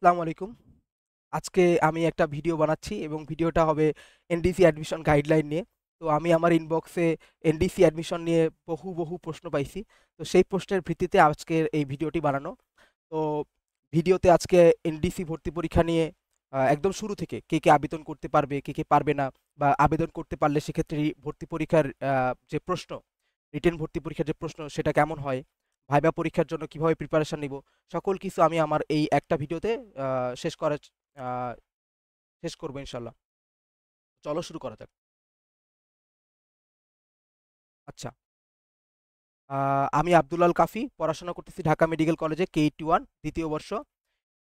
আসসালামু আলাইকুম। আজকে আমি একটা ভিডিও বানাচ্ছি এবং ভিডিওটা হবে এনডিসি অ্যাডমিশন গাইডলাইন নিয়ে। তো আমি আমার ইনবক্সে এনডিসি অ্যাডমিশন নিয়ে বহু প্রশ্ন পাইছি। তো সেই প্রশ্নের ভিত্তিতে আজকের এই ভিডিওটি বানানো। তো ভিডিওতে আজকে এনডিসি ভর্তি পরীক্ষা নিয়ে একদম শুরু থেকে কে আবেদন করতে পারবে, কে পারবে না, বা আবেদন করতে পারলে সেক্ষেত্রে ভর্তি পরীক্ষার যে প্রশ্ন, রিটেন ভর্তি পরীক্ষার যে প্রশ্ন সেটা কেমন হয়, ভাইবা পরীক্ষার জন্য কিভাবে প্রিপারেশন নিব, সকল কিছু আমি আমার এই একটা ভিডিওতে শেষ করার আহ, শেষ করবো ইনশাল্লাহ। চলো শুরু করা যাক। আচ্ছা, আমি আব্দুল কাফি পড়াশোনা করতেছি ঢাকা মেডিকেল কলেজে K81 দ্বিতীয় বর্ষ,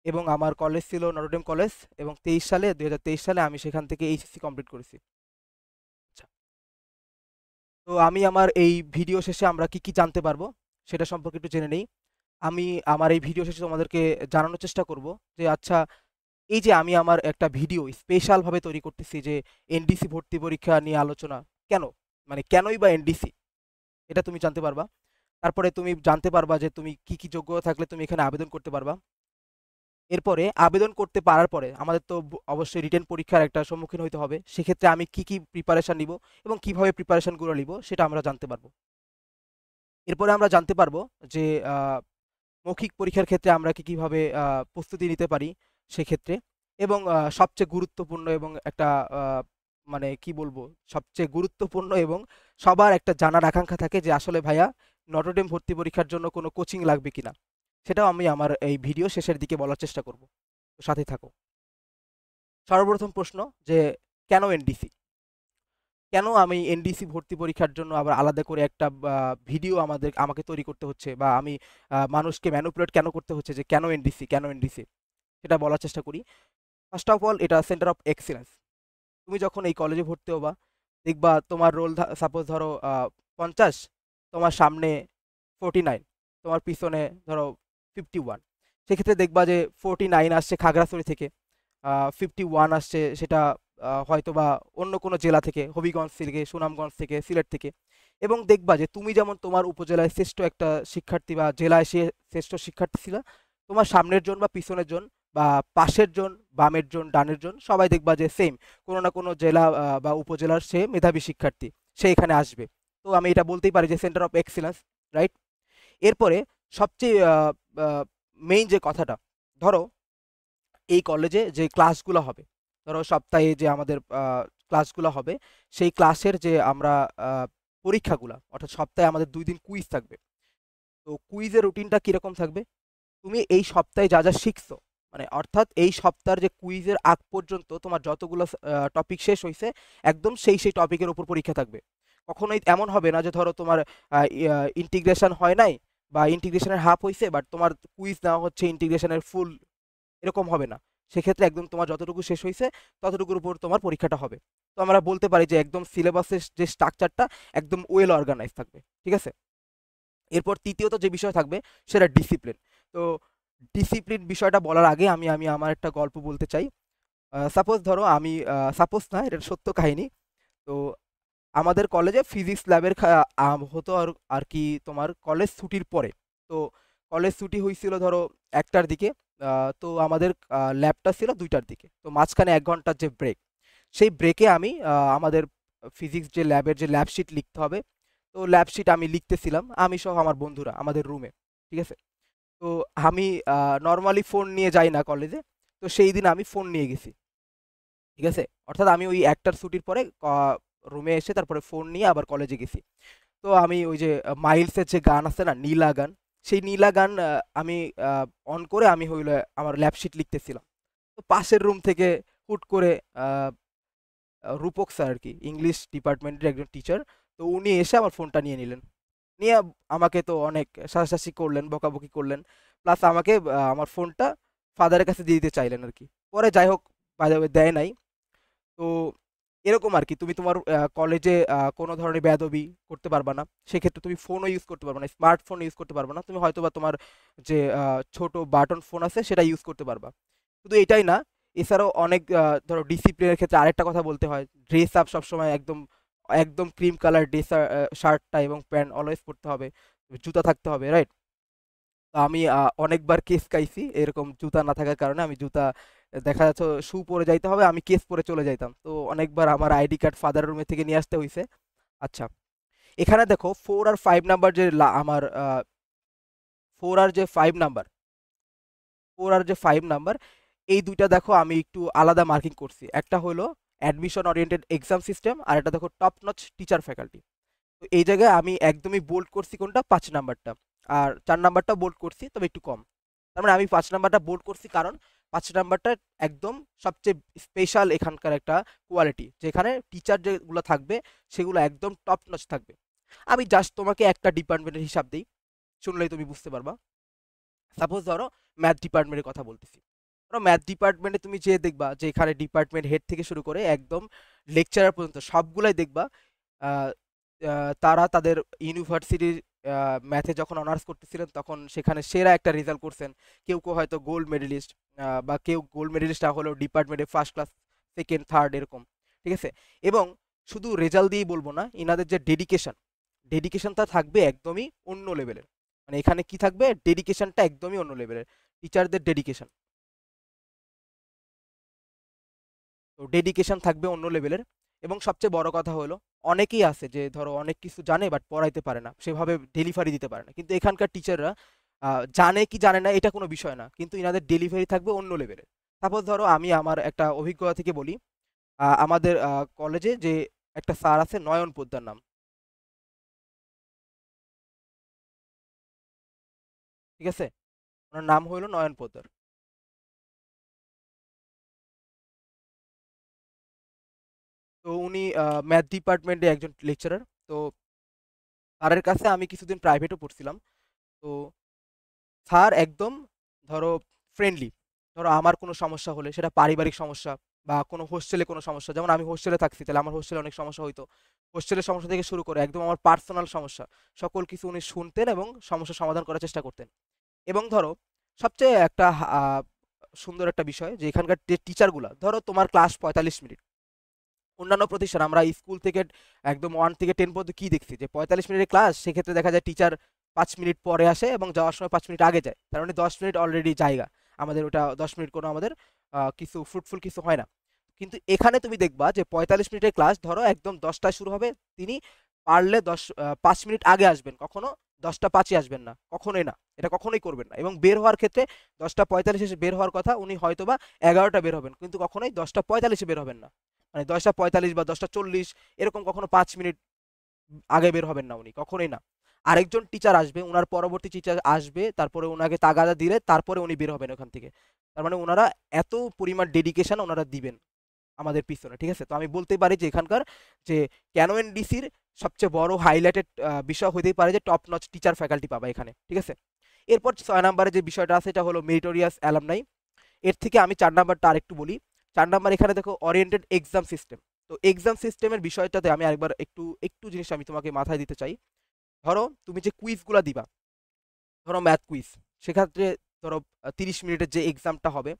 এবং আমার কলেজ ছিল নটরডেম কলেজ, এবং 2023 সালে আমি সেখান থেকে এইচএসসি কমপ্লিট করেছি। আচ্ছা, তো আমি আমার এই ভিডিও শেষে আমরা কি কি জানতে পারবো সেটা সম্পর্কে একটু জেনে নেই। আমি আমার এই ভিডিও শেষে তোমাদেরকে জানানোর চেষ্টা করব যে আচ্ছা, এই যে আমি আমার একটা ভিডিও স্পেশাল ভাবে তৈরি করতেছি যে এনডিসি ভর্তি পরীক্ষা নিয়ে আলোচনা, কেন, মানে কেনই বা এনডিসি, এটা তুমি জানতে পারবা। তারপরে তুমি জানতে পারবা যে তুমি কি যোগ্যতা থাকলে তুমি এখানে আবেদন করতে পারবা। এরপরে আবেদন করতে পারার পরে আমাদের তো অবশ্যই রিটেন পরীক্ষার একটা সম্মুখীন হতে হবে, সেক্ষেত্রে আমি কি প্রিপারেশন নিব এবং কিভাবে প্রিপারেশনগুলো নিব সেটা আমরা জানতে পারবো। এরপরে আমরা জানতে পারবো যে মৌখিক পরীক্ষার ক্ষেত্রে আমরা কিভাবে প্রস্তুতি নিতে পারি সেক্ষেত্রে। এবং সবচেয়ে গুরুত্বপূর্ণ এবং একটা মানে কি বলবো, সবচেয়ে গুরুত্বপূর্ণ এবং সবার একটা জানার আকাঙ্ক্ষা থাকে যে আসলে ভাইয়া নটরডেম ভর্তি পরীক্ষার জন্য কোনো কোচিং লাগবে কিনা, সেটাও আমি আমার এই ভিডিও শেষের দিকে বলার চেষ্টা করব। তো সাথে থাকো। সর্বপ্রথম প্রশ্ন যে কেন এনডিসি, কেন আমি এনডিসি ভর্তি পরীক্ষার জন্য আবার আলাদা করে একটা ভিডিও আমাকে তৈরি করতে হচ্ছে, বা আমি মানুষকে ম্যানুপুলেট কেন করতে হচ্ছে যে কেন এনডিসি, সেটা বলার চেষ্টা করি। ফার্স্ট অফ অল, এটা সেন্টার অফ এক্সিলেন্স। তুমি যখন এই কলেজে ভর্তি হবা, দেখবা তোমার রোল সাপোজ ধরো 50, তোমার সামনে 49, তোমার পিছনে ধরো 51। সেক্ষেত্রে দেখবা যে 49 আসছে খাগড়াছড়ি থেকে, 51 আসছে সেটা হয়তো বা অন্য কোনো জেলা থেকে, হবিগঞ্জ থেকে, সুনামগঞ্জ থেকে, সিলেট থেকে। এবং দেখবা যে তুমি যেমন তোমার উপজেলায় শ্রেষ্ঠ একটা শিক্ষার্থী বা জেলায় সে শ্রেষ্ঠ শিক্ষার্থী ছিল, তোমার সামনের জন বা পিছনের জন বা পাশের জন, বামের জন, ডানের জন, সবাই দেখবা যে সেম, কোনো না কোনো জেলা বা উপজেলার সে মেধাবী শিক্ষার্থী, সে এখানে আসবে। তো আমি এটা বলতেই পারি যে সেন্টার অফ এক্সিলেন্স, রাইট। এরপরে সবচেয়ে মেইন যে কথাটা, ধরো এই কলেজে যে ক্লাসগুলো হবে, ধরো সপ্তাহে যে আমাদের ক্লাসগুলো হবে, সেই ক্লাসের যে আমরা পরীক্ষাগুলো, অর্থাৎ সপ্তাহে আমাদের 2 দিন কুইজ থাকবে। তো কুইজের রুটিনটা কিরকম থাকবে, তুমি এই সপ্তাহে যা যা শিখছো, মানে অর্থাৎ এই সপ্তাহের যে কুইজের আগ পর্যন্ত তোমার যতগুলো টপিক শেষ হয়েছে, একদম সেই টপিকের উপর পরীক্ষা থাকবে। কখনোই এমন হবে না যে ধরো তোমার ইন্টিগ্রেশন হয় নাই, বা ইন্টিগ্রেশনের হাফ হয়েছে বাট তোমার কুইজ নেওয়া হচ্ছে ইন্টিগ্রেশনের ফুল, এরকম হবে না। সেক্ষেত্রে একদম তোমার যতটুকু শেষ হয়েছে ততটুকুর উপর তোমার পরীক্ষাটা হবে। তো আমরা বলতে পারি যে একদম সিলেবাসের যে স্ট্রাকচারটা একদম ওয়েল অর্গানাইজ থাকবে, ঠিক আছে। এরপর তৃতীয়ত যে বিষয় থাকবে সেটা ডিসিপ্লিন। তো ডিসিপ্লিন বিষয়টা বলার আগে আমি আমি আমার একটা গল্প বলতে চাই। সাপোজ ধরো আমি, সাপোজ না, এটা সত্য কাহিনী। তো আমাদের কলেজে ফিজিক্স ল্যাবের হতো আর আর কি তোমার কলেজ ছুটির পরে। তো কলেজ ছুটি হয়েছিল ধরো 1টার দিকে, তো আমাদের ল্যাবটা ছিল 2টার দিকে, তো মাঝখানে 1 ঘন্টার যে ব্রেক, সেই ব্রেকে আমি আমাদের ফিজিক্স যে ল্যাবের যে ল্যাব শিট লিখতে হবে, তো ল্যাব শিট আমি লিখতেছিলাম আমি সহ আমার বন্ধুরা আমাদের রুমে, ঠিক আছে। তো আমি নর্মালি ফোন নিয়ে যাই না কলেজে, তো সেই দিন আমি ফোন নিয়ে গেছি, ঠিক আছে। অর্থাৎ আমি ওই 1টার ছুটির পরে রুমে এসে তারপরে ফোন নিয়ে আবার কলেজে গেছি। তো আমি ওই যে মাইলসের যে গান আছে না, নীলা গান, সেই নীলা গান আমি অন করে আমি হইলো আমার ল্যাবশিট লিখতেছিলাম। তো পাশের রুম থেকে হুট করে আহ, রূপক স্যার আর কি, ইংলিশ ডিপার্টমেন্টের একজন টিচার, তো উনি এসে আমার ফোনটা নিয়ে নিলেন। নিয়ে আমাকে তো অনেক শাসাশাসি করলেন, বকাবকি করলেন, প্লাস আমাকে আমার ফোনটা ফাদারের কাছে দিয়ে দিতে চাইলেন আর কি। পরে যাই হোক, বাই দেয় নাই। তো এরকম আর কি, তুমি তোমার কলেজে কোনো ধরনের বেয়াদবি করতে পারবা না, সেক্ষেত্রে তুমি ফোনও ইউজ করতে পারবা না, স্মার্টফোন ইউজ করতে পারবা না, তুমি হয়তো বা তোমার যে ছোট বাটন ফোন আছে সেটা ইউজ করতে পারবা। শুধু এটাই না, এছাড়াও অনেক ধরো ডিসিপ্লিনের ক্ষেত্রে আরেকটা কথা বলতে হয়, ড্রেস আপ সবসময় একদম একদম ক্রিম কালার ড্রেস, শার্টটা এবং প্যান্ট অলওয়েজ পরতে হবে, জুতা থাকতে হবে, রাইট। তো আমি অনেকবার কেস খাইছি এরকম জুতা না থাকার কারণে। আমি জুতা দেখা যাচ্ছে শু পরে যাইতে হবে, আমি কেস পরে চলে যাইতাম। তো অনেকবার আমার আইডি কার্ড ফাদার রুমে থেকে নিয়ে আসতে হয়েছে। আচ্ছা, এখানে দেখো 4 আর 5 নাম্বার যে আমার 4 আর 5 নাম্বার, 4 আর 5 নাম্বার, এই দুইটা দেখো আমি একটু আলাদা মার্কিং করছি। একটা হলো অ্যাডমিশন ওরিয়েন্টেড এক্সাম সিস্টেম, আর এটা দেখো টপ নচ টিচার ফ্যাকাল্টি। তো এই জায়গায় আমি একদমই বোল্ড করছি কোনটা, 5 নাম্বারটা। আর 4 নাম্বারটা বোল্ড করছি, তবে একটু কম। তার মানে আমি 5 নাম্বারটা বোল্ড করছি কারণ 5 নাম্বারটা একদম সবচেয়ে স্পেশাল এখানকার একটা কোয়ালিটি, যেখানে টিচার যেগুলো থাকবে সেগুলো একদম টপ নচ থাকবে। আমি জাস্ট তোমাকে একটা ডিপার্টমেন্টের হিসাব দিই, শুনলেই তুমি বুঝতে পারবা। সাপোজ ধরো ম্যাথ ডিপার্টমেন্টের কথা বলতেছি। ধরো ম্যাথ ডিপার্টমেন্টে তুমি যে দেখবা যে এখানে ডিপার্টমেন্ট হেড থেকে শুরু করে একদম লেকচারার পর্যন্ত সবগুলাই দেখবা আহ, তারা তাদের ইউনিভার্সিটির ম্যাথে যখন অনার্স করতেছিলেন তখন সেখানে সেরা একটা রেজাল্ট করছেন। কেউ কেউ হয়তো গোল্ড মেডেলিস্ট, বা কেউ গোল্ড মেডেলিস্ট না হলেও ডিপার্টমেন্টে ফার্স্ট ক্লাস, সেকেন্ড, থার্ড এরকম। ঠিক আছে? এবং শুধু রেজাল্ট দিয়েই বলবো না, ইনাদের যে ডেডিকেশন, ডেডিকেশনটা থাকবে একদমই অন্য লেভেলের। মানে এখানে কি থাকবে, ডেডিকেশনটা একদমই অন্য লেভেলের, টিচারদের ডেডিকেশন। তো ডেডিকেশন থাকবে অন্য লেভেলের। এবং সবচেয়ে বড় কথা হলো, অনেকেই আছে যে ধরো অনেক কিছু জানে বাট পড়াইতে পারে না, সেভাবে ডেলিভারি দিতে পারে না। কিন্তু এখানকার টিচাররা জানে কি জানে না এটা কোনো বিষয় না, কিন্তু ইনাদের ডেলিভারি থাকবে অন্য লেভেলের। সাপোজ ধরো আমি আমার একটা অভিজ্ঞতা থেকে বলি। আমাদের কলেজে যে একটা স্যার আছে, নয়ন পোদ্দার নাম, ঠিক আছে? ওনার নাম হলো নয়ন পোদ্দার। তো উনি ম্যাথ ডিপার্টমেন্টে একজন লেকচারার। তো স্যারের কাছে আমি কিছুদিন প্রাইভেটও পড়ছিলাম। তো স্যার একদম ধরো ফ্রেন্ডলি। ধরো আমার কোনো সমস্যা হলে, সেটা পারিবারিক সমস্যা বা কোনো হোস্টেলে কোনো সমস্যা, যেমন আমি হোস্টেলে থাকছি, তাহলে আমার হোস্টেলে অনেক সমস্যা হইতো। হোস্টেলের সমস্যা থেকে শুরু করে একদম আমার পার্সোনাল সমস্যা, সকল কিছু উনি শুনতেন এবং সমস্যার সমাধান করার চেষ্টা করতেন। এবং ধরো সবচেয়ে একটা সুন্দর একটা বিষয়, যে এখানকার যে টিচারগুলা, ধরো তোমার ক্লাস 45 মিনিট। অন্যান্য প্রতিষ্ঠান আমরা স্কুল থেকে একদম 1 থেকে 10 পর্যন্ত কি দেখছি, যে 45 মিনিটের ক্লাস, সেক্ষেত্রে দেখা যায় টিচার 5 মিনিট পরে আসে এবং যাওয়ার সময় 5 মিনিট আগে যায়, তার মানে 10 মিনিট অলরেডি জায়গা আমাদের ওটা 10 মিনিট কোনো আমাদের কিছু ফ্রুটফুল কিছু হয় না। কিন্তু এখানে তুমি দেখবা যে 45 মিনিটের ক্লাস ধরো একদম 10টায় শুরু হবে, তিনি পারলে 5 মিনিট আগে আসবেন, কখনো 10টা 5-এ আসবেন না, কখনোই না, এটা কখনোই করবেন না। এবং বের হওয়ার ক্ষেত্রে 10টা 45 এসে বের হওয়ার কথা, উনি হয়তোবা 11টা বের হবেন, কিন্তু কখনোই 10টা 45-এ বের হবেন না। মানে 10টা 45 বা 10টা 40 এরকম কখনো 5 মিনিট আগে বের হবেন না উনি, কখনোই না। আরেকজন টিচার আসবে, ওনার পরবর্তী টিচার আসবে, তারপরে ওনাকে তাগাদা দিলে তারপরে উনি বের হবেন ওখান থেকে। তার মানে ওনারা এত পরিমাণ ডেডিকেশন ওনারা দিবেন আমাদের পিছনে। ঠিক আছে? তো আমি বলতেই পারি যে এখানকার যে কেন এনডিসির সবচেয়ে বড় হাইলাইটেড বিষয় হতেই পারে যে টপ নচ টিচার ফ্যাকাল্টি পাবা এখানে। ঠিক আছে? এরপর 6 নম্বরে যে বিষয়টা আছে এটা হলো মেরিটোরিয়াস অ্যালামনাই। এর থেকে আমি 4 নাম্বারটা আরেকটু বলি। 4 নাম্বার এখানে দেখো ওরিয়েন্টেড এক্সাম সিস্টেম। তো এক্সাম সিস্টেমের বিষয়টাতে আমি আরেকবার একটু একটু জিনিস আমি তোমাকে মাথায় দিতে চাই। ধরো তুমি যে কুইজগুলা দিবা, ধরো ম্যাথ কুইজ, সেক্ষেত্রে ধরো 30 মিনিটের যে এক্সামটা হবে,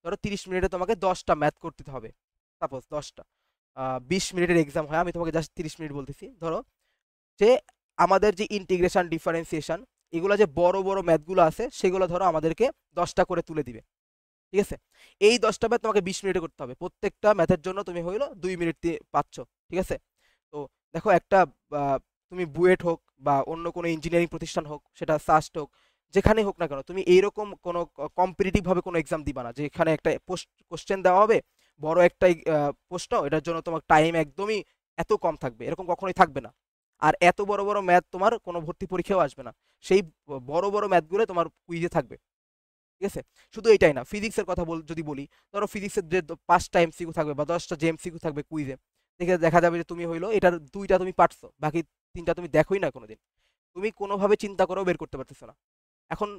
ধরো 30 মিনিটে তোমাকে 10টা ম্যাথ করতে হবে, সাপোজ 10টা। 20 মিনিটের এক্সাম হয়, আমি তোমাকে জাস্ট 30 মিনিট বলতেছি। ধরো যে আমাদের যে ইন্টিগ্রেশন, ডিফারেন্সিয়েশন, এগুলো যে বড় বড় ম্যাথগুলো আছে, সেগুলো ধরো আমাদেরকে 10টা করে তুলে দিবে। ঠিক আছে? এই 10টা ম্যাথ তোমাকে 20 মিনিটে করতে হবে, প্রত্যেকটা ম্যাথের জন্য তুমি হইলো 2 মিনিট পাচ্ছ। ঠিক আছে? তো দেখো একটা তুমি বুয়েট হোক বা অন্য কোনো ইঞ্জিনিয়ারিং প্রতিষ্ঠান হোক, সেটা সাস্ট হোক, যেখানেই হোক না কেন, তুমি এইরকম কোনো কম্পিটিটিভ ভাবে কোনো এক্সাম দিবা না যে এখানে একটা পোস্ট কোশ্চেন দেওয়া হবে, বড় একটা প্রশ্ন, এটার জন্য তোমার টাইম একদমই এত কম থাকবে, এরকম কখনোই থাকবে না। আর এত বড় বড় ম্যাথ তোমার কোনো ভর্তি পরীক্ষাও আসবে না, সেই বড় বড় ম্যাথগুলো তোমার কুইজে থাকবে। ঠিক আছে? শুধু এটাই না, ফিজিক্সের কথা যদি বলি, ধরো ফিজিক্সের যে 5টা এমসিকিউ থাকবে বা 10টা যে এমসিকিউ থাকবে কুইজে, দেখে দেখা যাবে যে তুমি হইলো এটার 2টা তুমি পারছো, বাকি 3টা তুমি দেখোই না কোনোদিন, তুমি কোনোভাবে চিন্তা করেও বের করতে পারতেছো না। এখন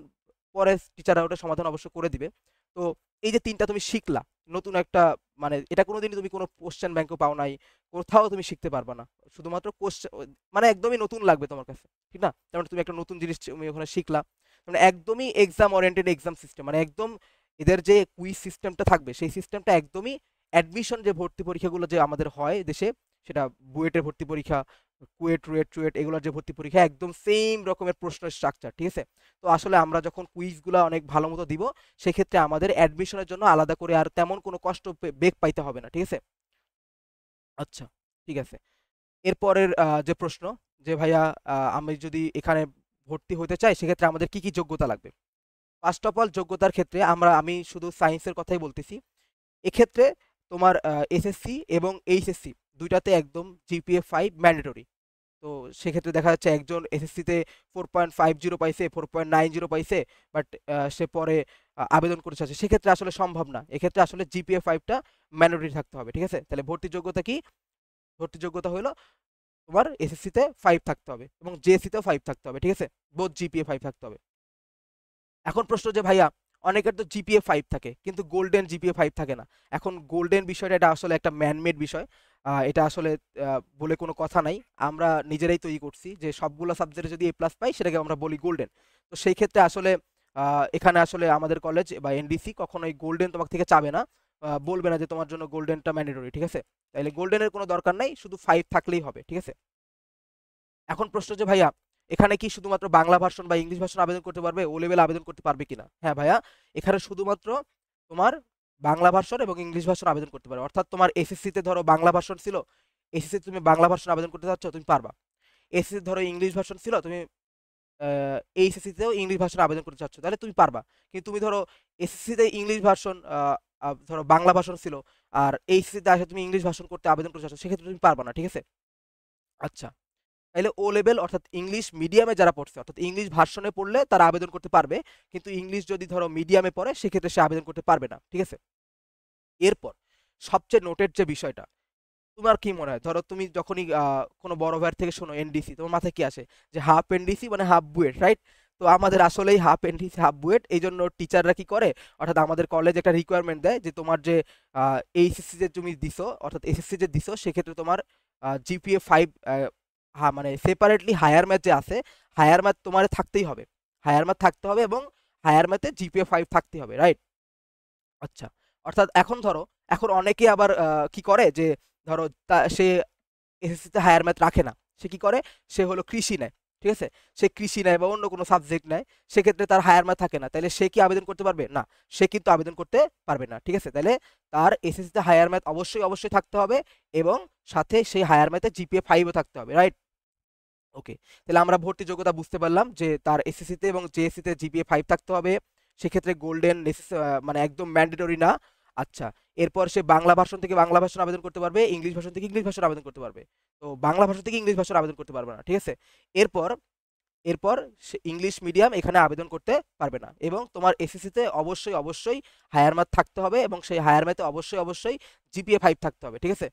পরে টিচাররা ওটা সমাধান অবশ্য করে দিবে। তো এই যে 3টা তুমি শিখলা, নতুন একটা, মানে এটা কোনোদিনই তুমি কোনো কোশ্চেন ব্যাংকও পাও নাই, কোথাও তুমি শিখতে পারবা না। শুধুমাত্র কোশ্চেন, মানে একদমই নতুন লাগবে তোমার কাছে। ঠিক না? যেমন তুমি একটা নতুন জিনিস তুমি ওখানে শিখলা, মানে একদমই এক্সাম ওরিয়েন্টেড এক্সাম সিস্টেম, মানে একদম এদের যে কুইজ সিস্টেমটা থাকবে সেই সিস্টেমটা একদমই অ্যাডমিশন যে ভর্তি পরীক্ষাগুলো যে আমাদের হয় দেশে, সেটা বুয়েটের ভর্তি পরীক্ষা, কুয়েট রুয়েট চুয়েট এগুলোর যে ভর্তি পরীক্ষা একদম সেম রকমের প্রশ্ন স্ট্রাকচার, ঠিক আছে। তো আসলে আমরা যখন কুইজগুলো অনেক ভালো মতো দিব, সেক্ষেত্রে আমাদের অ্যাডমিশনের জন্য আলাদা করে আর তেমন কোনো কষ্ট বেগ পাইতে হবে না, ঠিক আছে। আচ্ছা, ঠিক আছে। এরপরের যে প্রশ্ন, যে ভাইয়া আমি যদি এখানে ভর্তি হতে চাই সেক্ষেত্রে আমাদের কি কি যোগ্যতা লাগবে। ফার্স্ট অফ অল যোগ্যতার ক্ষেত্রে আমি শুধু সায়েন্সের কথাই বলতেছি। এক্ষেত্রে তোমার এসএসসি এবং এইচএসসি দুইটাতে একদম জিপিএ 5 ম্যান্ডেটরি। তো সেক্ষেত্রে দেখা যাচ্ছে একজন এসএসসিতে 4.50 পাইছে, 4.90 পাইছে, বাট সে পরে আবেদন করতে চাচ্ছে, সেক্ষেত্রে আসলে সম্ভব না। এক্ষেত্রে আসলে জিপিএ 5টা ম্যান্ডেটরি থাকতে হবে, ঠিক আছে। তাহলে ভর্তি যোগ্যতা কি? ভর্তি যোগ্যতা হলো তোমার এসএসসিতে 5 থাকতে হবে এবং জেএসসিতেও 5 থাকতে হবে, ঠিক আছে। বোথ জিপিএ 5 থাকতে হবে। এখন প্রশ্ন যে ভাইয়া, অনেকের তো জিপিএ 5 থাকে কিন্তু গোল্ডেন জিপিএ 5 থাকে না। এখন গোল্ডেন বিষয়টা এটা আসলে একটা ম্যানমেড বিষয়। এটা আসলে বলে কোনো কথা নাই। আমরা নিজেরাই তৈরি করছি যে সবগুলো সাবজেক্টে যদি A+ পাই সেটাকে আমরা বলি গোল্ডেন। তো সেই ক্ষেত্রে আসলে এখানে আসলে আমাদের কলেজ বা এনডিসি কখনোই গোল্ডেন তোমার থেকে চাবে না, বলবে না যে তোমার জন্য গোল্ডেনটা ম্যান্ডেটরি, ঠিক আছে। তাইলে গোল্ডেনের কোনো দরকার নাই, শুধু 5 থাকলেই হবে, ঠিক আছে। এখন প্রশ্ন যে ভাইয়া, এখানে কি শুধুমাত্র বাংলা ভার্সন বা ইংলিশ ভার্সন আবেদন করতে পারবে, ও লেভেল আবেদন করতে পারবে কিনা? হ্যাঁ ভাইয়া, এখানে শুধুমাত্র তোমার বাংলা ভার্সন এবং ইংলিশ ভার্সন আবেদন করতে পারবে। অর্থাৎ তোমার এসএসসিতে ধরো বাংলা ভার্সন ছিল, এসএসসি তুমি বাংলা ভার্সন আবেদন করতে চাচ্ছ, তুমি পারবা। এসএসসি ধরো ইংলিশ ভার্সন ছিল, তুমি এইচএসসিতেও ইংলিশ ভার্সন আবেদন করতে চাচ্ছ, তাহলে তুমি পারবা। কিন্তু তুমি ধরো এসএসসিতে ইংলিশ ভার্সন, ধরো বাংলা ভার্সন ছিল, আর এইচএসসিতে আসে তুমি ইংলিশ ভার্সন করতে আবেদন করতে চাচ্ছ, সেক্ষেত্রে তুমি পারবা না, ঠিক আছে। আচ্ছা, তাইলে ও লেভেল অর্থাৎ ইংলিশ মিডিয়ামে যারা পড়ছে, অর্থাৎ ইংলিশ ভার্সনে পড়লে তারা আবেদন করতে পারবে, কিন্তু ইংলিশ যদি ধরো মিডিয়ামে পড়ে সেক্ষেত্রে সে আবেদন করতে পারবে না, ঠিক আছে। এরপর সবচেয়ে নোটের যে বিষয়টা, তোমার কি মনে হয়, ধরো তুমি যখনই কোনো বড় ভাইয়ের থেকে শোনো এনডিসি, তোমার মাথায় কি আসে? যে হাফ এনডিসি মানে হাফ বুয়েট, রাইট? তো আমাদের আসলেই হাফ এনডিসি হাফ বুয়েট, এই জন্য টিচাররা কি করে, অর্থাৎ আমাদের কলেজ একটা রিকোয়ারমেন্ট দেয় যে তোমার যে এইচএসসি যে তুমি দিছো, অর্থাৎ এসএসসি যে দিছো, সেক্ষেত্রে তোমার জিপিএ 5, হ্যাঁ মানে সেপারেটলি হায়ার ম্যাথ যে আছে, হায়ার ম্যাথ তোমার থাকতেই হবে, হায়ার ম্যাথ থাকতে হবে এবং হায়ার ম্যাথে জিপিএ 5 থাকতে হবে, রাইট? আচ্ছা, অর্থাৎ এখন ধরো, এখন অনেকে আবার কি করে যে ধরো সে এসএসসিতে হায়ার ম্যাথ রাখে না, সে কি করে, সে হলো কৃষি নেয়, ঠিক আছে। সে কৃষি নেয় বা অন্য কোনো সাবজেক্ট নেয়, সেক্ষেত্রে তার হায়ার ম্যাথ থাকে না, তাহলে সে কি আবেদন করতে পারবে না? সে কিন্তু আবেদন করতে পারবে না, ঠিক আছে। তাহলে তার এসএসসিতে হায়ার ম্যাথ অবশ্যই অবশ্যই থাকতে হবে এবং সাথে সেই হায়ার ম্যাথে জিপিএ 5ও থাকতে হবে, রাইট? ওকে, তাহলে আমরা ভর্তি যোগ্যতা বুঝতে পারলাম যে তার এসএসসিতে এবং জেএসসিতে জিপিএ 5 থাকতে হবে, সেক্ষেত্রে গোল্ডেন মানে একদম ম্যান্ডেটরি না। আচ্ছা, এরপর সে বাংলা ভার্সন থেকে বাংলা ভার্সন আবেদন করতে পারবে, ইংলিশ ভার্সন থেকে ইংলিশ ভার্সন আবেদন করতে পারবে। তো বাংলা ভার্সন থেকে ইংলিশ ভার্সন আবেদন করতে পারবে না, ঠিক আছে। এরপর এরপর সে ইংলিশ মিডিয়াম এখানে আবেদন করতে পারবে না, এবং তোমার এসএসসিতে অবশ্যই অবশ্যই হায়ার ম্যাথ থাকতে হবে এবং সেই হায়ার ম্যাথে অবশ্যই অবশ্যই জিপিএ 5 থাকতে হবে, ঠিক আছে।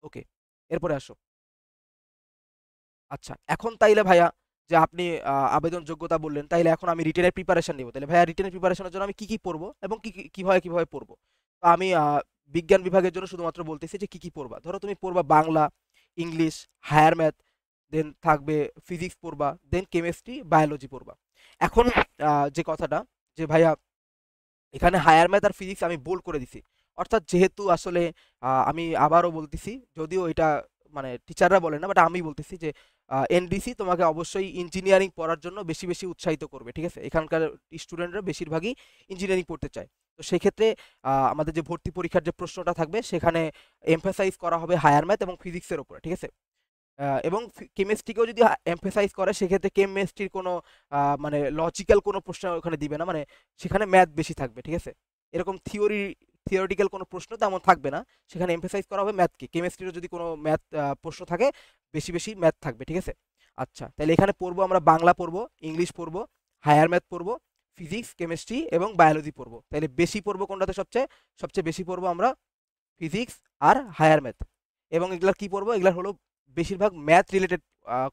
ওকে, এরপরে আসো। আচ্ছা, এখন তাইলে ভাইয়া, যে আপনি আবেদন যোগ্যতা বললেন, তাইলে এখন আমি রিটেনের প্রিপারেশন নিব। তাহলে ভাইয়া রিটেনের প্রিপারেশনের জন্য আমি কি কি পড়বো এবং কিভাবে কিভাবে পড়বো? তো আমি বিজ্ঞান বিভাগের জন্য শুধুমাত্র বলতেছি যে কি কি পড়বা। ধরো তুমি পড়বা বাংলা, ইংলিশ, হায়ার ম্যাথ, দেন থাকবে ফিজিক্স পড়বা, দেন কেমিস্ট্রি, বায়োলজি পড়বা। এখন যে কথাটা, যে ভাইয়া এখানে হায়ার ম্যাথ আর ফিজিক্স আমি বোল্ড করে দিছি, অর্থাৎ যেহেতু আসলে আমি আবারও বলতেছি, যদিও এটা মানে টিচাররা বলে না, বাট আমি বলতেছি যে এনডিসি তোমাকে অবশ্যই ইঞ্জিনিয়ারিং পড়ার জন্য বেশি বেশি উৎসাহিত করবে, ঠিক আছে। এখানকার স্টুডেন্টরা বেশিরভাগই ইঞ্জিনিয়ারিং পড়তে চায়। তো সেক্ষেত্রে আমাদের যে ভর্তি পরীক্ষার যে প্রশ্নটা থাকবে সেখানে এমফাসাইজ করা হবে হায়ার ম্যাথ এবং ফিজিক্সের উপরে, ঠিক আছে। এবং কেমিস্ট্রিকেও যদি এমফেসাইজ করে, সেক্ষেত্রে কেমিস্ট্রির কোনো মানে লজিক্যাল কোনো প্রশ্ন ওখানে দিবে না, মানে সেখানে ম্যাথ বেশি থাকবে, ঠিক আছে। এরকম থিওরিটিক্যাল কোনো প্রশ্ন তেমন থাকবে না, সেখানে এমফেসাইজ করা হবে ম্যাথকে। কেমিস্ট্রিরও যদি কোনো ম্যাথ প্রশ্ন থাকে, বেশি বেশি ম্যাথ থাকবে, ঠিক আছে। আচ্ছা, তাহলে এখানে পড়বো আমরা বাংলা পড়বো, ইংলিশ পড়বো, হায়ার ম্যাথ পড়বো, ফিজিক্স, কেমিস্ট্রি এবং বায়োলজি পড়বো। তাহলে বেশি পড়বো কোনটাতে, সবচেয়ে সবচেয়ে বেশি পড়বো আমরা ফিজিক্স আর হায়ার ম্যাথ। এবং এগুলা কি পড়বো, এগুলা হলো বেশিরভাগ ম্যাথ রিলেটেড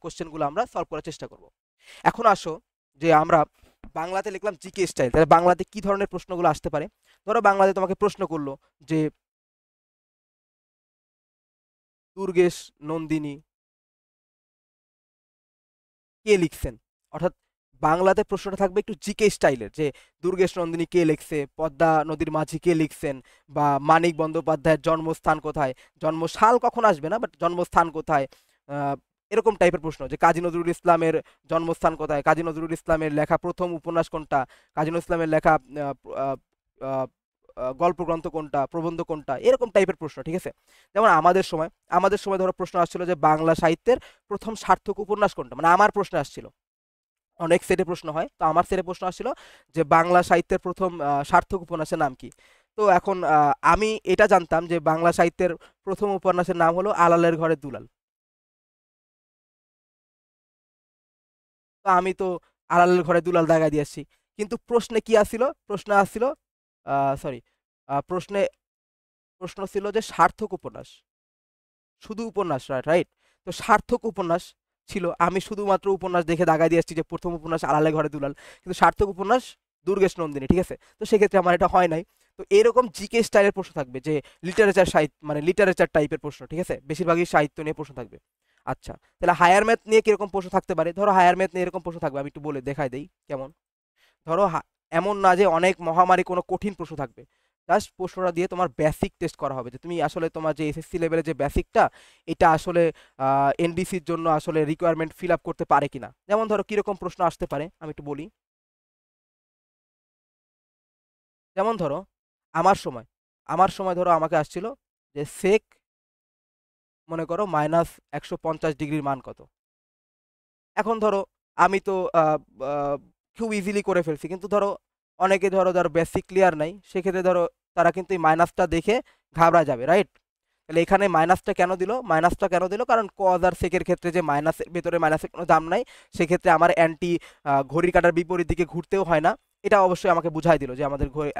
কোশ্চেনগুলো আমরা সলভ করার চেষ্টা করব। এখন আসো, যে আমরা বাংলাতে লিখলাম জিকে স্টাইল, তাহলে বাংলাতে কি ধরনের প্রশ্নগুলো আসতে পারে। ধরো বাংলাতে তোমাকে প্রশ্ন করলো যে দুর্গেশ নন্দিনী কে লিখছেন, অর্থাৎ বাংলাতে প্রশ্নটা থাকবে একটু জিকে স্টাইলের, যে দুর্গেশ নন্দিনী কে লিখছে, পদ্মা নদীর মাঝি কে লিখছেন, বা মানিক বন্দ্যোপাধ্যায়ের জন্মস্থান কোথায়, জন্মসাল কখন আসবে না, বাট জন্মস্থান কোথায়, আহ, এরকম টাইপের প্রশ্ন, যে কাজী নজরুল ইসলামের জন্মস্থান কোথায়, কাজী নজরুল ইসলামের লেখা প্রথম উপন্যাস কোনটা, কাজী নজরুল ইসলামের লেখা আহ, আহ, গল্প গ্রন্থ কোনটা, প্রবন্ধ কোনটা, এরকম টাইপের প্রশ্ন, ঠিক আছে। যেমন আমাদের সময় ধরো প্রশ্ন আসছিল যে বাংলা সাহিত্যের প্রথম সার্থক উপন্যাস কোনটা, মানে আমার প্রশ্ন আসছিল, অনেক সেটে প্রশ্ন হয়, তো আমার সেটে প্রশ্ন আসছিল যে বাংলা সাহিত্যের প্রথম সার্থক উপন্যাসের নাম কি। তো এখন আমি এটা জানতাম যে বাংলা সাহিত্যের প্রথম উপন্যাসের নাম হলো আলালের ঘরে দুলাল। তো আমি তো আলালের ঘরে দুলাল দাগায় দিয়ে আসছি, কিন্তু প্রশ্নে কি আসছিল, প্রশ্ন আসছিল, সরি, প্রশ্নে প্রশ্ন ছিল যে সার্থক উপন্যাস, শুধু উপন্যাস, রাইট। তো সার্থক উপন্যাস ছিল, আমি শুধুমাত্র উপন্যাস দেখে দাগাই দিয়ে আসছি যে প্রথম উপন্যাস আড়ালে ঘরে দুলাল, কিন্তু সার্থক উপন্যাস দুর্গেশ নন্দিনী, ঠিক আছে। তো সেক্ষেত্রে আমার এটা হয় নাই। তো এরকম জিকে স্টাইলের প্রশ্ন থাকবে, যে লিটারেচার সাহিত্য মানে লিটারেচার টাইপের প্রশ্ন, ঠিক আছে, বেশিরভাগই সাহিত্য নিয়ে প্রশ্ন থাকবে। আচ্ছা, তাহলে হায়ার ম্যাথ নিয়ে কিরকম প্রশ্ন থাকতে পারে, ধরো হায়ার ম্যাথ নিয়ে এরকম প্রশ্ন থাকবে, আমি একটু বলে দেখাই দেই কেমন। ধরো এমন না যে অনেক মহামারী কোনো কঠিন প্রশ্ন থাকবে, জাস্ট প্রশ্নটা দিয়ে তোমার বেসিক টেস্ট করা হবে, যে তুমি আসলে তোমার যে এসএসসি লেভেলের যে বেসিকটা, এটা আসলে এনডিসির জন্য আসলে রিকোয়ারমেন্ট ফিল আপ করতে পারে কিনা। যেমন ধরো কিরকম প্রশ্ন আসতে পারে আমি একটু বলি। যেমন ধরো আমার সময় আমার সময় ধরো আমাকে আসছিল যে সেক মনে করো -150 ডিগ্রির মান কত। এখন ধরো আমি তো খুব ইজিলি করে ফেলছি, কিন্তু ধরো অনেকে ধরো যার বেসিক ক্লিয়ার নাই, সেক্ষেত্রে ধরো তারা কিন্তু এই মাইনাসটা দেখে ঘাবড়া যাবে, রাইট। তাহলে এখানে মাইনাসটা কেন দিল, কারণ কজ আর সেকের ক্ষেত্রে যে মাইনাসের ভেতরে মাইনাসের কোনো দাম নাই, সেক্ষেত্রে আমার অ্যান্টি ঘড়ির কাঁটার বিপরীত দিকে ঘুরতেও হয় না। এটা অবশ্যই আমাকে বুঝাই দিল যে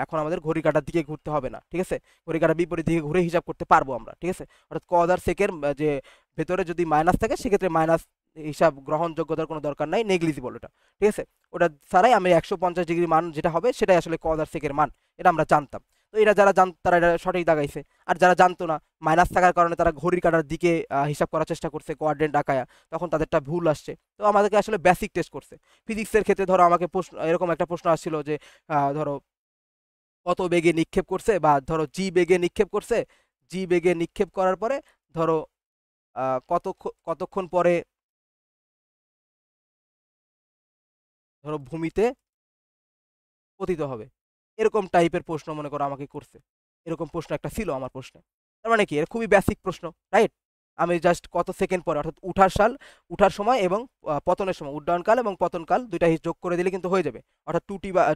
এখন আমাদের ঘড়ির কাঁটার দিকে ঘুরতে হবে না, ঠিক আছে, ঘড়ির কাঁটার বিপরীত দিকে ঘুরে হিসাব করতে পারবো আমরা, ঠিক আছে। অর্থাৎ কজ আর সেকের যে ভেতরে যদি মাইনাস থাকে, সেক্ষেত্রে মাইনাস হিসাব গ্রহণযোগ্যতার কোনো দরকার নাই, নেগলিজিবল ওটা, ঠিক আছে। ওটা ছাড়াই আমি 150 ডিগ্রি মান যেটা হবে সেটাই আসলে কজ আর সেকের মান, এটা আমরা জানতাম। তো এরা যারা তারা এটা সঠিক দাগাইছে। আর যারা জানতো না, মাইনাস থাকার কারণে তারা ঘড়ির কাঁটার দিকে হিসাব করার চেষ্টা করছে কোয়াড্রেন্ট আঁকায়া, তখন তাদেরটা ভুল আসছে। তো আমাদেরকে আসলে বেসিক টেস্ট করছে। ফিজিক্সের ক্ষেত্রে ধরো আমাকে প্রশ্ন, এরকম একটা প্রশ্ন আসছিল যে ধরো কত বেগে নিক্ষেপ করছে, বা ধরো জি বেগে নিক্ষেপ করছে, জি বেগে নিক্ষেপ করার পরে ধরো কতক্ষণ পরে ধরো ভূমিতে পতিত হবে, এরকম টাইপের প্রশ্ন মনে করো আমাকে করছে। এরকম প্রশ্ন একটা ছিল আমার প্রশ্নে। তার মানে কি, এর খুবই বেসিক প্রশ্ন, রাইট। আমি জাস্ট কত সেকেন্ড পরে, অর্থাৎ উঠার সময় এবং পতনের সময়, উড্ডয়নকাল এবং পতনকাল দুইটা যোগ করে দিলে কিন্তু হয়ে যাবে, অর্থাৎ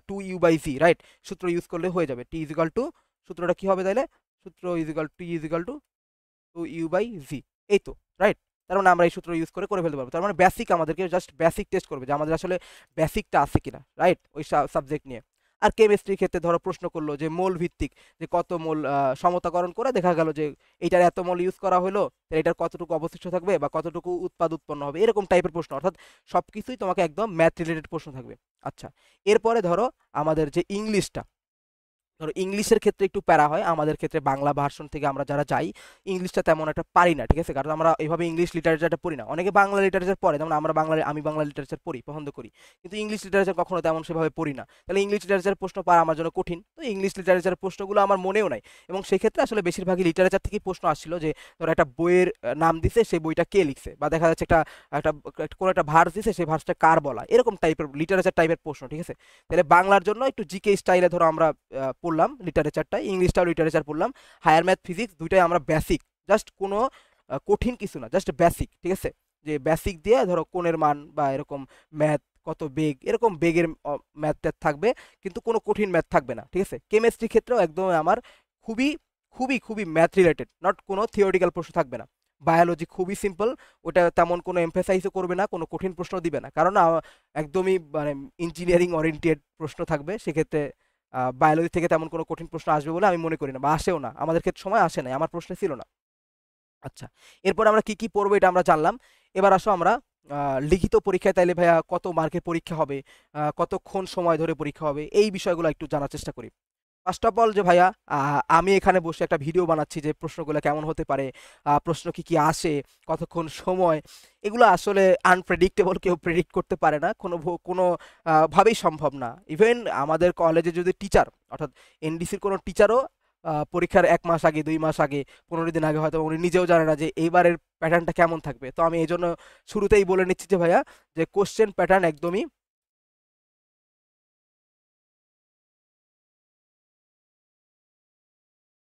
2u/c, রাইট। সূত্র ইউজ করলে হয়ে যাবে, টি ইজিক্যাল টু, সূত্রটা কি হবে তাইলে, সূত্র ইজিক্যাল টু 2u/c, এই তো, রাইট। তার মানে আমরা এই সূত্র ইউজ করে ফেলতে পারবো। তার মানে বেসিক, আমাদেরকে জাস্ট বেসিক টেস্ট করবে যে আমাদের আসলে বেসিকটা আছে কিনা, রাইট, ওই সাবজেক্ট নিয়ে। আর কেমিস্ট্রির ক্ষেত্রে ধরো প্রশ্ন করলো যে মোল ভিত্তিক, যে কত মোল সমতাকরণ করে দেখা গেল যে এইটার এত মোল ইউজ করা হলো, তাহলে এটার কতটুকু অবশিষ্ট থাকবে বা কতটুকু উৎপন্ন হবে, এরকম টাইপের প্রশ্ন। অর্থাৎ সবকিছুই তোমাকে একদম ম্যাথ রিলেটেড প্রশ্ন থাকবে। আচ্ছা, এরপরে ধরো আমাদের যে ইংলিশটা, ধরো ইংলিশের ক্ষেত্রে একটু প্যারা হয় আমাদের ক্ষেত্রে, বাংলা ভার্সন থেকে আমরা যারা যাই, ইংলিশটা তেমন একটা পারি না, ঠিক আছে, কারণ আমরা এইভাবে ইংলিশ লিটারেচারটা পড়ি না। অনেকে বাংলা লিটারেচার পড়ে, যেমন আমি বাংলা লিটারেচার পড়ি, পছন্দ করি, কিন্তু ইংলিশ লিটারেচার কখনো তেমন সেভাবে পড়ি না। তাহলে ইংলিশ লিটারেচার প্রশ্ন পারা আমার জন্য কঠিন। তো ইংলিশ লিটারেচার প্রশ্নগুলো আমার মনেও নাই, এবং সেক্ষেত্রে আসলে বেশিরভাগই লিটারেচার থেকেই প্রশ্ন আসছিল, যে ধরো একটা বইয়ের নাম দিছে, সেই বইটা কে লিখছে, বা দেখা যাচ্ছে একটা একটা কোনো একটা ভার্স দিছে, সেই ভার্সটা কার বলা, এরকম টাইপের লিটারেচার টাইপের প্রশ্ন, ঠিক আছে। তাহলে বাংলার জন্য একটু জিকে স্টাইলে ধরো আমরা পড়লাম লিটারেচারটা, ইংলিশটাও লিটারেচার পড়লাম, হায়ার ম্যাথ ফিজিক্স দুইটাই আমরা বেসিক, জাস্ট কোনো কঠিন কিছু না, জাস্ট বেসিক, ঠিক আছে। যে বেসিক দিয়ে ধরো কোণের মান বা এরকম ম্যাথ, কত বেগ, এরকম বেগের ম্যাথ ট্যাথ থাকবে, কিন্তু কোনো কঠিন ম্যাথ থাকবে না, ঠিক আছে। কেমিস্ট্রি ক্ষেত্রেও একদম আমার খুবই খুবই খুবই ম্যাথ রিলেটেড, নট কোনো থিওরিটিক্যাল প্রশ্ন থাকবে না। বায়োলজি খুবই সিম্পল, ওটা তেমন কোনো এমফেসাইজও করবে না, কোনো কঠিন প্রশ্ন দিবে না, কারণ একদমই মানে ইঞ্জিনিয়ারিং ওরিয়েন্টেড প্রশ্ন থাকবে। সেক্ষেত্রে বায়োলজি থেকে তেমন কোনো কঠিন প্রশ্ন আসবে বলে আমি মনে করি না, বা আসেও না, আমাদের ক্ষেত্রে সময় আসে নাই, আমার প্রশ্নে ছিল না। আচ্ছা, এরপর আমরা কি কি পড়বো এটা আমরা জানলাম। এবার আসো আমরা লিখিত পরীক্ষায় তাইলে ভাইয়া কত মার্কের পরীক্ষা হবে, কতক্ষণ সময় ধরে পরীক্ষা হবে, এই বিষয়গুলো একটু জানার চেষ্টা করি। ফার্স্ট অফ অল যে ভাইয়া, আমি এখানে বসে একটা ভিডিও বানাচ্ছি যে প্রশ্নগুলো কেমন হতে পারে, প্রশ্ন কি কি আসে, কতক্ষণ সময়, এগুলো আসলে আনপ্রেডিক্টেবল, কেউ প্রেডিক্ট করতে পারে না, কোনো ভাবেই সম্ভব না। ইভেন আমাদের কলেজে যদি টিচার, অর্থাৎ এনডিসির কোনো টিচারও পরীক্ষার 1 মাস আগে, 2 মাস আগে, 15 দিন আগে হয়তো উনি নিজেও জানে না যে এইবারের প্যাটার্নটা কেমন থাকবে। তো আমি এই জন্য শুরুতেই বলে নিচ্ছি যে ভাইয়া, যে কোশ্চেন প্যাটার্ন একদমই,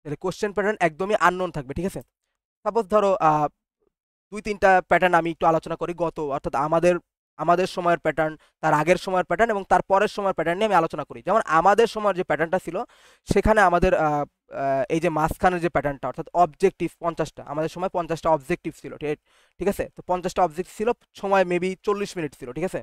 তাহলে কোশ্চেন প্যাটার্ন একদমই আননোন থাকবে, ঠিক আছে। সাপোজ ধরো 2-3টা প্যাটার্ন আমি একটু আলোচনা করি, অর্থাৎ আমাদের আমাদের সময়ের প্যাটার্ন, তার আগের সময়ের প্যাটার্ন এবং তার পরের সময়ের প্যাটার্ন নিয়ে আমি আলোচনা করি। যেমন আমাদের সময়ের যে প্যাটার্নটা ছিল, সেখানে আমাদের এই যে মাঝখানের যে প্যাটার্নটা, অর্থাৎ অবজেক্টিভ 50টা, আমাদের সময় 50টা অবজেক্টিভ ছিল, ঠিক ঠিক আছে। তো 50টা অবজেক্টিভ ছিল, সময় মেবি 40 মিনিট ছিল, ঠিক আছে।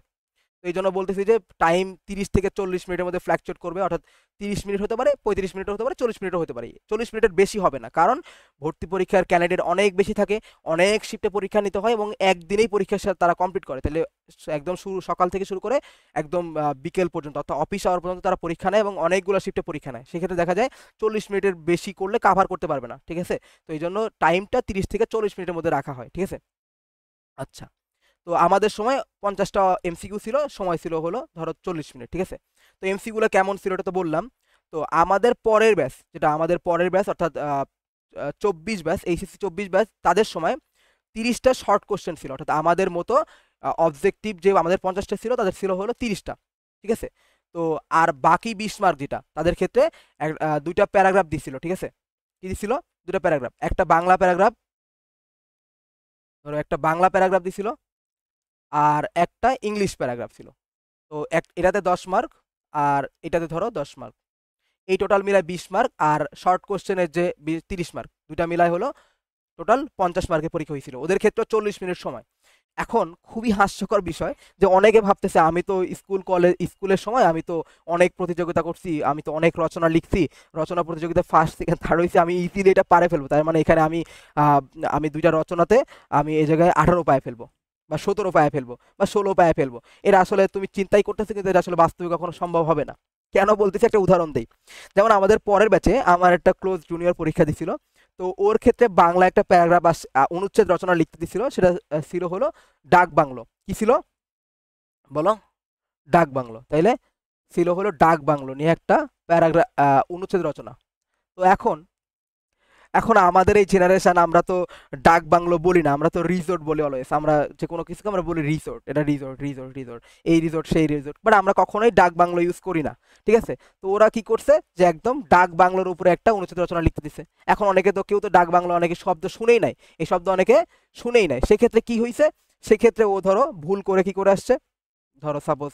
তো এই জন্য বলতেছি যে টাইম 30 থেকে 40 মিনিটের মধ্যে ফ্ল্যাকচুয়েট করবে, অর্থাৎ 30 মিনিট হতে পারে, 35 মিনিট হতে পারে, 40 মিনিটও হতে পারে। 40 মিনিটের বেশি হবে না, কারণ ভর্তি পরীক্ষার ক্যান্ডিডেট অনেক বেশি থাকে, অনেক শিফটে পরীক্ষা নিতে হয় এবং একদিনেই পরীক্ষা তারা কমপ্লিট করে। তাহলে একদম সকাল থেকে শুরু করে একদম বিকেল পর্যন্ত, অর্থাৎ অফিস আওয়ার পর্যন্ত তারা পরীক্ষা নেয় এবং অনেকগুলো শিফটে পরীক্ষা নেয়। সেক্ষেত্রে দেখা যায় 40 মিনিটের বেশি করলে কাভার করতে পারবে না, ঠিক আছে। তো এই জন্য টাইমটা 30 থেকে 40 মিনিটের মধ্যে রাখা হয়, ঠিক আছে। আচ্ছা, তো আমাদের সময় 50টা এমসিকিউ ছিল, সময় ছিল হলো ধরো 40 মিনিট, ঠিক আছে। তো এমসিকিউগুলো কেমন ছিল এটা তো বললাম। তো আমাদের পরের ব্যাচ, যেটা আমাদের পরের ব্যাচ, অর্থাৎ 24 ব্যাচ, এইচএসসি 24 ব্যাচ, তাদের সময় 30টা শর্ট কোশ্চেন ছিল, অর্থাৎ আমাদের মতো অবজেক্টিভ যে আমাদের 50টা ছিল, তাদের ছিল হলো 30টা, ঠিক আছে। তো আর বাকি 20 মার্ক যেটা, তাদের ক্ষেত্রে 2টা প্যারাগ্রাফ দিছিল, ঠিক আছে। কি দিছিল? 2টা প্যারাগ্রাফ, একটা বাংলা প্যারাগ্রাফ, ধরো একটা বাংলা প্যারাগ্রাফ দিছিল, আর একটা ইংলিশ প্যারাগ্রাফ ছিল। তো এটাতে 10 মার্ক, আর এটাতে ধরো 10 মার্ক, এই টোটাল মিলায় 20 মার্ক, আর শর্ট কোশ্চেনের যে 30 মার্ক, দুইটা মিলায় হলো টোটাল 50 মার্কের পরীক্ষা হয়েছিল। ওদের ক্ষেত্রে 40 মিনিট সময়। এখন খুবই হাস্যকর বিষয় যে অনেকে ভাবতেছে আমি তো স্কুলের সময় আমি তো অনেক প্রতিযোগিতা করছি, আমি তো অনেক রচনা লিখছি, রচনা প্রতিযোগিতা ফার্স্ট সেকেন্ড থার্ড হয়েছি, আমি ইজিলি এটা পারে ফেলবো। তার মানে এখানে আমি 2টা রচনাতে আমি এই জায়গায় 18 পায়ে ফেলবো, বা 17 পায়ে ফেলবো, বা 16 পায়ে ফেলবো। এটা আসলে তুমি চিন্তাই করতেছো, কিন্তু এটা আসলে বাস্তবে কখনো সম্ভব হবে না। কেন বলতেছি, একটা উদাহরণ দেই। যেমন আমাদের পরের ব্যাচে আমার একটা ক্লোজ জুনিয়র পরীক্ষা দিছিল। তো ওর ক্ষেত্রে বাংলা একটা প্যারাগ্রাফ অনুচ্ছেদ রচনা লিখতে দিছিল, সেটা ছিল হলো ডাক বাংলো। কি ছিল বলো? ডাক বাংলো, তাইলে ছিল হলো ডাক বাংলো নিয়ে একটা প্যারাগ্রাফ, অনুচ্ছেদ রচনা। তো এখন এখন আমাদের এই জেনারেশন, আমরা তো ডাক বাংলো বলি না, আমরা তো রিসোর্ট বলি অলওয়েজ। আমরা যে কোনো কিছুকে আমরা বলি রিসোর্ট, এটা রিসোর্ট, রিসোর্ট, রিসোর্ট, এই রিসোর্ট সেই রিসোর্ট, বাট আমরা কখনোই ডাক বাংলো ইউজ করি না, ঠিক আছে। তো ওরা কি করছে, যে একদম ডাক বাংলোর উপরে একটা অনুচ্ছেদ রচনা লিখতে দিছে। এখন কেউ তো ডাক বাংলো অনেকে শব্দ শুনেই নাই, এই শব্দ অনেকে শুনেই নাই। সেক্ষেত্রে কি হয়েছে, সেক্ষেত্রে ও ধরো ভুল করে কি করে আসছে, ধরো সাপোজ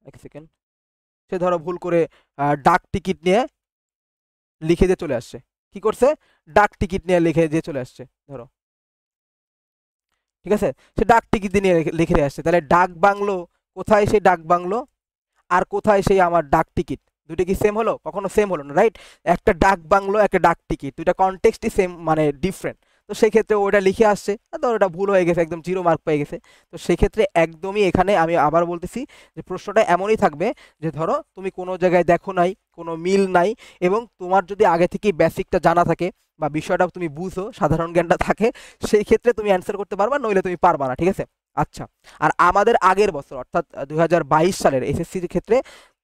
এক সেকেন্ড, সে ধরো ভুল করে ডাক টিকিট নিয়ে লিখে দিয়ে চলে আসছে। কি করছে? ডাক টিকিট নিয়ে লিখে দিয়ে চলে আসছে, ধরো, ঠিক আছে। সে ডাক টিকিট নিয়ে লিখে আসছে, তাহলে ডাক বাংলো কোথায়? সেই ডাক বাংলো, আর কোথায় সেই আমার ডাক টিকিট? দুটো কি সেম হলো? কখনো সেম হলো না, রাইট। একটা ডাক বাংলো, একটা ডাক টিকিট, দুইটা কনটেক্সটই সেম, মানে ডিফারেন্ট। তো সেই ক্ষেত্রে ওটা লিখে আসছে, ধর ওটা ভুল হয়ে গেছে, একদম 0 মার্ক পেয়ে গেছে। তো সেই ক্ষেত্রে একদমই এখানে আমি আবার বলতেছি যে প্রশ্নটা এমনই থাকবে, যে ধরো তুমি কোনো জায়গায় দেখো নাই, কোনো মিল নাই, এবং তোমার যদি আগে থেকে বেসিকটা জানা থাকে বা বিষয়টা তুমি বুঝো, সাধারণ জ্ঞানটা থাকে, সেই ক্ষেত্রে তুমি অ্যান্সার করতে পারবা, নইলে তুমি পারবা না, ঠিক আছে। আচ্ছা, আর আমাদের আগের বছর, অর্থাৎ 2022 সালের এসএসসির ক্ষেত্রে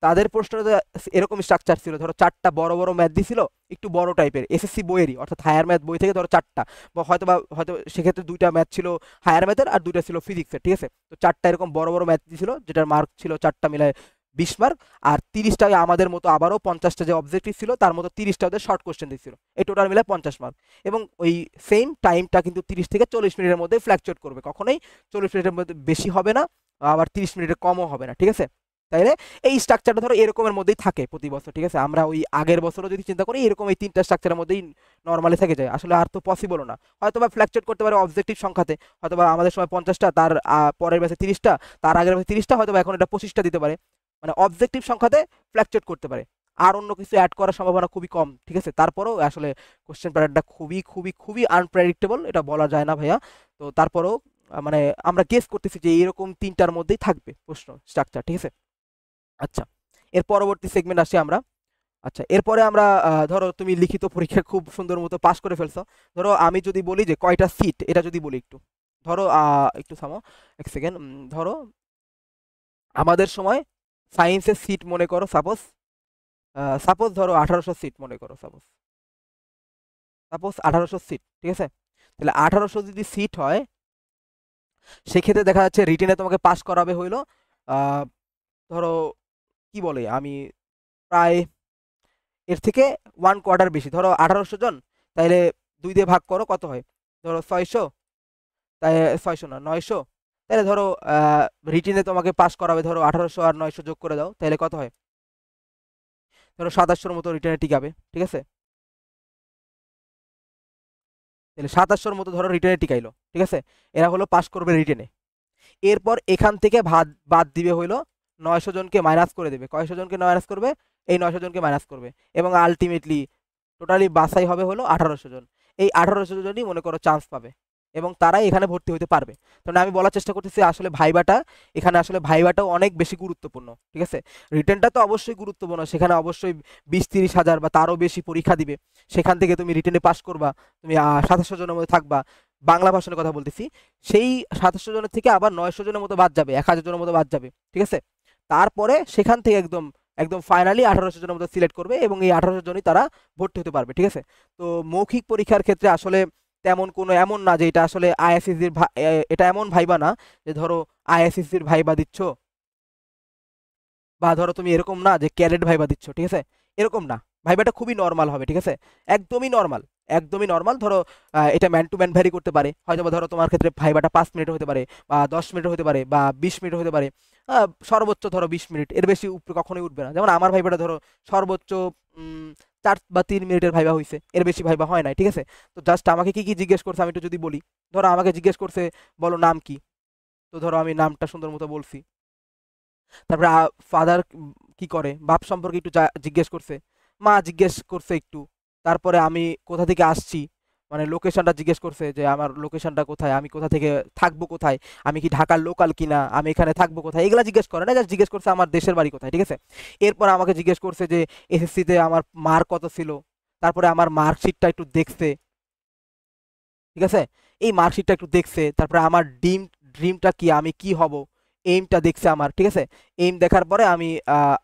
তাদের প্রশ্নটা এরকম স্ট্রাকচার ছিল, ধরো 4টা বড় বড় ম্যাথ দিছিল, একটু বড় টাইপের, এসএসসি বইয়েরই, অর্থাৎ হায়ার ম্যাথ বই থেকে ধরো 4টা, হয়তো সেক্ষেত্রে 2টা ম্যাথ ছিল হায়ার ম্যাথের, আর 2টা ছিল ফিজিক্সের, ঠিক আছে। তো 4টা এরকম বড় বড় ম্যাথ দিছিল, যেটার মার্ক ছিল 4টা মিলায় 20 মার্ক, আর 30টা আমাদের মতো আবারও 50টা যে অবজেক্টিভ ছিল তার মতো 30টা ওদের শর্ট কোশ্চেন দিছিল, এই টোটাল মিলায় 50 মার্ক। এবং ওই সেম টাইমটা কিন্তু 30 থেকে 40 মিনিটের মধ্যে ফ্ল্যাকচুয়েট করবে, কখনোই 40 মিনিটের মধ্যে বেশি হবে না, আবার 30 মিনিটের কমও হবে না, ঠিক আছে। তাইলে এই স্ট্রাকচারটা ধরো এরকমের মধ্যেই থাকে প্রতি বছর, ঠিক আছে। আমরা ওই আগের বছরও যদি চিন্তা করি, এরকম এই 3টা স্ট্রাকচারের মধ্যেই নর্মালি থেকে যায়, আসলে আর তো পসিবলও না। হয়তো বা ফ্ল্যাকচুয়েট করতে পারে অবজেক্টিভ সংখ্যাতে, হয়তো বা আমাদের সময় 50টা, তার পরের ব্যাচে 30টা, তার আগের ব্যাচে 30টা, হয়তো বা এখন এটা 25টা দিতে পারে, মানে অবজেক্টিভ সংখ্যাতে ফ্ল্যাকচুয়েট করতে পারে। আর অন্য কিছু অ্যাড করার সম্ভাবনা খুবই কম, ঠিক আছে। তারপরেও আসলে কোশ্চেন প্যাটার্নটা খুবই খুবই খুবই আনপ্রেডিক্টেবল, এটা বলা যায় না ভাইয়া। তো তারপরেও মানে আমরা গেস করতেছি যে এরকম 3টার মধ্যেই থাকবে প্রশ্ন স্ট্রাকচার, ঠিক আছে। আচ্ছা, এর পরবর্তী সেগমেন্ট আসি আমরা। আচ্ছা, এরপরে আমরা ধরো তুমি লিখিত পরীক্ষা খুব সুন্দর মতো পাস করে ফেলছো। ধরো আমি যদি বলি যে কয়টা সিট, এটা যদি বলি একটু, ধরো একটু থামো, এক সেকেন্ড। ধরো আমাদের সময় সায়েন্সের সিট মনে করো সাপোজ, সাপোজ ধরো 1800 সিট মনে করো, সাপোজ সাপোজ 1800 সিট, ঠিক আছে? তাহলে 1800 যদি সিট হয়, সেক্ষেত্রে দেখা যাচ্ছে রিটেনে তোমাকে পাস করাবে হইলো আহ, ধরো কি বলে আমি, প্রায় এর থেকে 1/4 বেশি। ধরো 1800 জন, তাইলে 2 দিয়ে ভাগ করো, কত হয়? ধরো 600, তাই 600 না 900। তাহলে ধরো রিটেনে তোমাকে পাস করাবে, ধরো 1800 আর 900 যোগ করে দাও, তাহলে কত হয়? ধরো 2700-র মতো রিটেনে টিকাবে, ঠিক আছে? তাহলে 2700-র মতো ধরো রিটেনে টিকাইলো, ঠিক আছে? এরা হলো পাস করবে রিটেনে। এরপর এখান থেকে বাদ বাদ দিবে হইলো 900 জনকে মাইনাস করে দেবে। কয়শো জনকে মাইনাস করবে? এই 900 জনকে মাইনাস করবে, এবং আলটিমেটলি টোটালি বাছাই হবে হলো 1800 জন। এই 1800 জনই মনে করো চান্স পাবে, এবং তারাই এখানে ভর্তি হতে পারবে। কারণ আমি বলার চেষ্টা করতেছি আসলে ভাইবাটা, এখানে আসলে ভাইবাটাও অনেক বেশি গুরুত্বপূর্ণ, ঠিক আছে? রিটেনটা তো অবশ্যই গুরুত্বপূর্ণ, সেখানে অবশ্যই 20-30 হাজার বা তারও বেশি পরীক্ষা দিবে, সেখান থেকে তুমি রিটেনে পাস করবা, তুমি 2700 জনের মধ্যে থাকবা। বাংলা ভাষণের কথা বলতেছি। সেই 2700 জনের থেকে আবার 900 জনের মতো বাদ যাবে, 1000 জনের মতো বাদ যাবে, ঠিক আছে? তারপরে সেখান থেকে একদম একদম ফাইনালি 1800 জনের মতো সিলেক্ট করবে, এবং এই 1800 জনই তারা ভর্তি হতে পারবে, ঠিক আছে? তো মৌখিক পরীক্ষার ক্ষেত্রে আসলে তেমন কোনো এমন না যে এটা আসলে আইএসএসসির, এটা এমন ভাইবা না যে ধরো আইএসএসসির ভাইবা দিচ্ছ, বা ধরো তুমি এরকম না যে ক্যাডেট ভাইবা দিচ্ছ, ঠিক আছে? এরকম না, ভাইবাটা খুবই নর্মাল হবে, ঠিক আছে? একদমই নর্মাল, একদমই নর্মাল। ধরো এটা ম্যান টু ম্যান ভ্যারি করতে পারে, হয়তো বা ধরো তোমার ক্ষেত্রে ভাইবাটা 5 মিনিট হতে পারে, বা 10 মিনিট হতে পারে, বা 20 মিনিট হতে পারে। সর্বোচ্চ ধরো 20 মিনিট, এর বেশি উপরে কখনোই উঠবে না। যেমন আমার ভাইবাটা ধরো সর্বোচ্চ 4 বা 3 মিনিটের ভাইবা হয়েছে, এর বেশি ভাইবা হয় নাই, ঠিক আছে? তো জাস্ট আমাকে কি কি জিজ্ঞেস করছে আমি একটু যদি বলি। ধরো আমাকে জিজ্ঞেস করছে বলো নাম কি, তো ধরো আমি নামটা সুন্দর মতো বলছি। তারপরে ফাদার কি করে, বাপ সম্পর্কে একটু জিজ্ঞেস করছে। মা জিজ্ঞেস করছে একটু। তারপরে আমি কোথা থেকে আসছি, মানে লোকেশনটা জিজ্ঞেস করছে, যে আমার লোকেশনটা কোথায়, আমি কোথা থেকে থাকবো কোথায়, আমি কি ঢাকার লোকাল কিনা, আমি এখানে থাকবো কোথায়, এগুলা জিজ্ঞেস করে না, জাস্ট জিজ্ঞেস করছে আমার দেশের বাড়ি কোথায়, ঠিক আছে? এরপর আমাকে জিজ্ঞেস করছে যে এসএসসিতে আমার মার্ক কত ছিল। তারপরে আমার মার্কশিটটা একটু দেখছে, ঠিক আছে? এই মার্কশিটটা একটু দেখছে। তারপরে আমার ড্রিমটা কি, আমি কি হব, এইমটা দেখছে আমার, ঠিক আছে? এইম দেখার পরে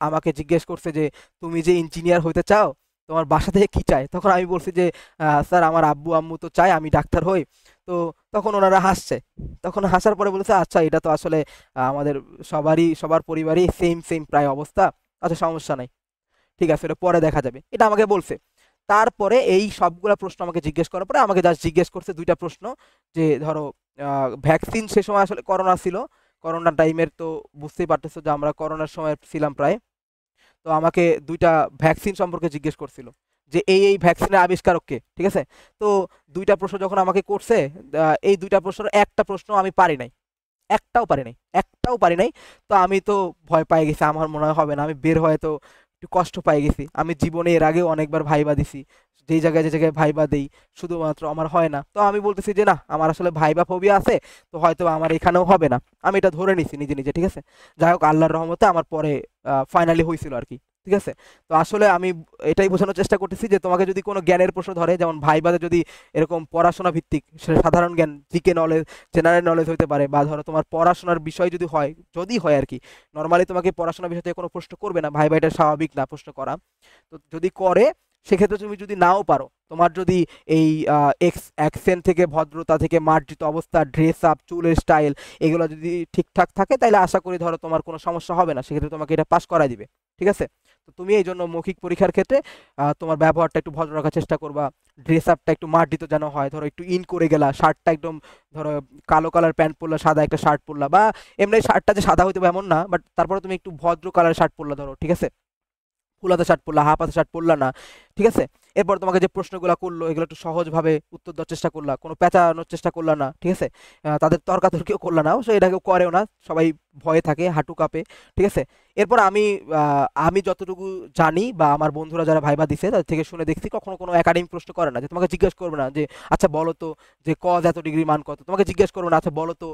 আমাকে জিজ্ঞেস করছে যে তুমি যে ইঞ্জিনিয়ার হইতে চাও, তোমার বাসা থেকে কি চায়? তখন আমি বলছি যে স্যার আমার আব্বু আম্মু তো চায় আমি ডাক্তার হই। তো তখন ওনারা হাসছে। তখন হাসার পরে বলেছে আচ্ছা এটা তো আসলে আমাদের সবার পরিবারই সেম সেম প্রায় অবস্থা। আচ্ছা সমস্যা নাই, ঠিক আছে, এটা পরে দেখা যাবে, এটা আমাকে বলছে। তারপরে এই সবগুলা প্রশ্ন আমাকে জিজ্ঞেস করার পরে আমাকে জাস্ট জিজ্ঞেস করছে দুইটা প্রশ্ন, যে ধরো ভ্যাকসিন, সে সময় আসলে করোনা ছিল, করোনা টাইমের তো বুঝতেই পারতেছো যে আমরা করোনার সময় ছিলাম প্রায়। তো আমাকে দুইটা ভ্যাকসিন সম্পর্কে জিজ্ঞেস করছিল, যে এই ভ্যাকসিনের আবিষ্কারক কে, ঠিক আছে? তো দুইটা প্রশ্ন যখন আমাকে করছে, এই দুইটা প্রশ্নের একটা প্রশ্ন আমি পারি নাই, একটাও পারি নাই, একটাও পারি নাই। তো আমি তো ভয় পাই গেছি, আমার মনে হয় হবে না, আমি বের হয়ে তো একটু কষ্ট পাই গেছি। আমি জীবনে এর আগেও অনেকবার ভাইবা দিছি, যেই জায়গায় যে জায়গায় ভাইবা দেই, শুধুমাত্র আমার হয় না। তো আমি বলতেছি যে না, আমার আসলে ভাইবা ফোবিয়া আছে, তো হয়তো আমার এখানেও হবে না, আমি এটা ধরে নিছি নিজে নিজে, ঠিক আছে? যাই হোক, আল্লাহর রহমতে আমার পরে ফাইনালি হয়েছিল আর কি, ঠিক আছে? তো আসলে আমি এটাই বোঝানোর চেষ্টা করতেছি যে তোমাকে যদি কোনো জ্ঞানের প্রশ্ন ধরে, যেমন ভাইবাতে যদি এরকম পড়াশোনা ভিত্তিক, সেটা সাধারণ জ্ঞান, জিকে নলেজ, জেনারেল নলেজ হতে পারে, বা ধরো তোমার পড়াশোনার বিষয় যদি হয়, যদি হয় আর কি, নর্মালি তোমাকে পড়াশোনার বিষয় থেকে কোনো প্রশ্ন করবে না, ভাইবা এটা স্বাভাবিক না প্রশ্ন করা। তো যদি করে, সেক্ষেত্রে তুমি যদি নাও পারো, তোমার যদি এই অ্যাকসেন্ট থেকে, ভদ্রতা থেকে, মার্জিত অবস্থা, ড্রেস আপ, চুলের স্টাইল, এগুলো যদি ঠিকঠাক থাকে, তাহলে আশা করি ধরো তোমার কোনো সমস্যা হবে না, সেক্ষেত্রে তোমাকে এটা পাস করাই দিবে, ঠিক আছে? তো তুমি এই জন্য মৌখিক পরীক্ষার ক্ষেত্রে তোমার ব্যবহারটা একটু ভদ্র রাখার চেষ্টা করবা, ড্রেস আপটা একটু মার্জিত যেন হয়, ধরো একটু ইন করে গেলা, শার্টটা একদম ধরো কালো কালার প্যান্ট পরলা, সাদা একটা শার্ট পরলা, বা এমনি শার্টটা যে সাদা হইতে হবে এমন না, বাট তারপরে তুমি একটু ভদ্র কালার শার্ট পরলা ধরো, ঠিক আছে? ফুল হাতা শার্ট পরলা, হাফ হাতা শার্ট পরলা না, ঠিক আছে? এরপর তোমাকে যে প্রশ্নগুলো করলো, এগুলো একটু সহজভাবে উত্তর দেওয়ার চেষ্টা করলা, কোনো পেঁচানোর চেষ্টা করলা না, ঠিক আছে? তাদের তর্কাতর্কিও করলা না, অবশ্য এটা কেউ করেও না, সবাই ভয়ে থাকে, হাঁটু কাঁপে, ঠিক আছে। এরপর আমি যতটুকু জানি বা আমার বন্ধুরা যারা ভাইবা দিছে তাদের থেকে শুনে দেখছি কখনো কোনো একাডেমিক প্রশ্ন করে না, যে তোমাকে জিজ্ঞেস করবে না যে আচ্ছা বলো তো যে কজ এত ডিগ্রি মান কত, তোমাকে জিজ্ঞেস করবে না আচ্ছা বলো তো